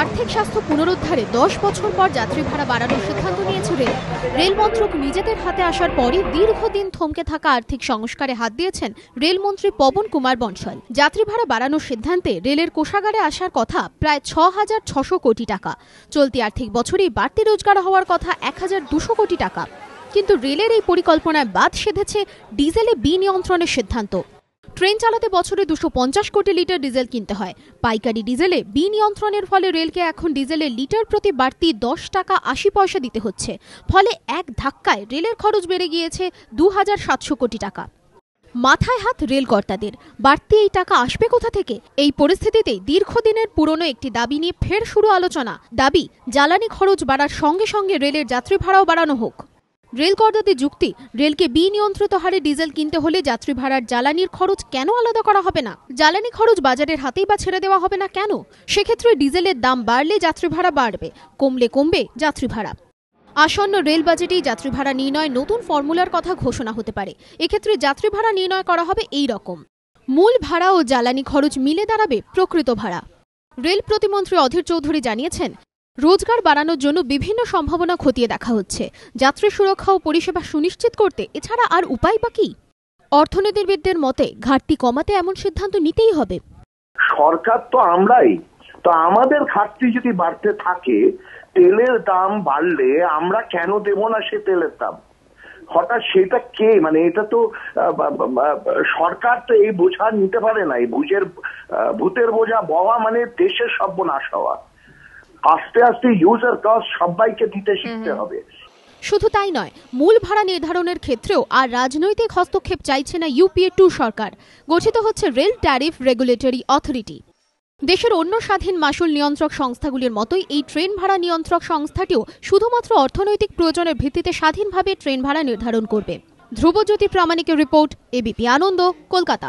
আর্থিক স্বাস্থ্য পুনরুদ্ধারে 10 বছর পর যাত্রী ভাড়া বাড়ানোর সিদ্ধান্ত নিয়েছে রেল। রেল মন্ত্রক নিজেদের হাতে আসার পরই দীর্ঘদিন থমকে থাকা আর্থিক সংস্কারে হাত দিয়েছেন রেলমন্ত্রী পবন কুমার বনশাল। যাত্রী ভাড়া বাড়ানোর সিদ্ধান্তে রেলের কোষাগারে আসার কথা প্রায় 6,600 কোটি টাকা। চলতি আর্থিক বছরেই বাড়তি রোজগার হওয়ার কথা 1,200 কোটি টাকা। কিন্তু রেলের এই পরিকল্পনায় বাদ সেধেছে ডিজেলে বিনিয়ন্ত্রণের সিদ্ধান্ত। ট্রেন চালাতে বছরে 250 কোটি লিটার ডিজেল কিনতে হয়। পাইকারি ডিজেলে বিনিয়ন্ত্রণের ফলে রেলকে এখন ডিজেলের লিটার প্রতি বাড়তি 10 টাকা 80 পয়সা দিতে হচ্ছে। ফলে এক ধাক্কায় রেলের খরচ বেড়ে গিয়েছে 2,700 কোটি টাকা। মাথায় হাত রেল কর্তাদের। বাড়তি এই টাকা আসবে কোথা থেকে? এই পরিস্থিতিতে দীর্ঘদিনের পুরনো একটি দাবি নিয়ে ফের শুরু আলোচনা। দাবি, জ্বালানি খরচ বাড়ার সঙ্গে সঙ্গে রেলের যাত্রী ভাড়াও বাড়ানো হোক। রেল কর্তাদের যুক্তি, রেলকে বিনিয়ন্ত্রিত হারে ডিজেল কিনতে হলে যাত্রী ভাড়ার জ্বালানির খরচ কেন আলাদা করা হবে না? জ্বালানি খরচ বাজারের হাতেই বা ছেড়ে দেওয়া হবে না কেন? সেক্ষেত্রে ডিজেলের দাম বাড়লে যাত্রী ভাড়া বাড়বে, কমবে যাত্রী ভাড়া। আসন্ন রেল বাজেটেই যাত্রী ভাড়া নির্ণয় নতুন ফর্মুলার কথা ঘোষণা হতে পারে। এক্ষেত্রে যাত্রী ভাড়া নির্ণয় করা হবে এই রকম: মূল ভাড়া ও জ্বালানি খরচ মিলে দাঁড়াবে প্রকৃত ভাড়া। রেল প্রতিমন্ত্রী অধীর চৌধুরী জানিয়েছেন, রোজগার বাড়ানোর জন্য বিভিন্ন সম্ভাবনা খতিয়ে দেখা হচ্ছে। যাত্রী সুরক্ষা ও পরিষেবা সুনিশ্চিত করতে এছাড়া আর উপায় বা কি? অর্থনীতিবিদদের মতে ঘাটতি কমাতে এমন সিদ্ধান্ত নিতেই হবে। সরকার তো আমরাই, তো আমাদের ঘাটতি যদি বাড়তে থাকে, তেলের দাম বাড়লে আমরা কেন দেব না সে তেলের দাম? হঠাৎ সেটা কে, মানে এটা তো সরকার তো এই বোঝা নিতে পারে না। এই ভূতের বোঝা বওয়া মানে দেশের সর্বনাশ হওয়া। আস্তে আস্তে ইউজার কস্ট সবাইকে দিতে শিখতে হবে। শুধু তাই নয়, মূল ভাড়া নির্ধারণের ক্ষেত্রেও আর রাজনৈতিক হস্তক্ষেপ চাইছে না ইউপিএ 2 সরকার। গঠিত হচ্ছে রেল ট্যারিফ রেগুলেটরি অথরিটি। দেশের অন্য স্বাধীন মাশুল নিয়ন্ত্রক সংস্থাগুলির মতোই এই ট্রেন ভাড়া নিয়ন্ত্রক সংস্থাটিও শুধুমাত্র অর্থনৈতিক প্রয়োজনের ভিত্তিতে স্বাধীনভাবে ট্রেন ভাড়া নির্ধারণ করবে। ধ্রুবজ্যোতি প্রামাণিকের রিপোর্ট, এবিপি আনন্দ, কলকাতা।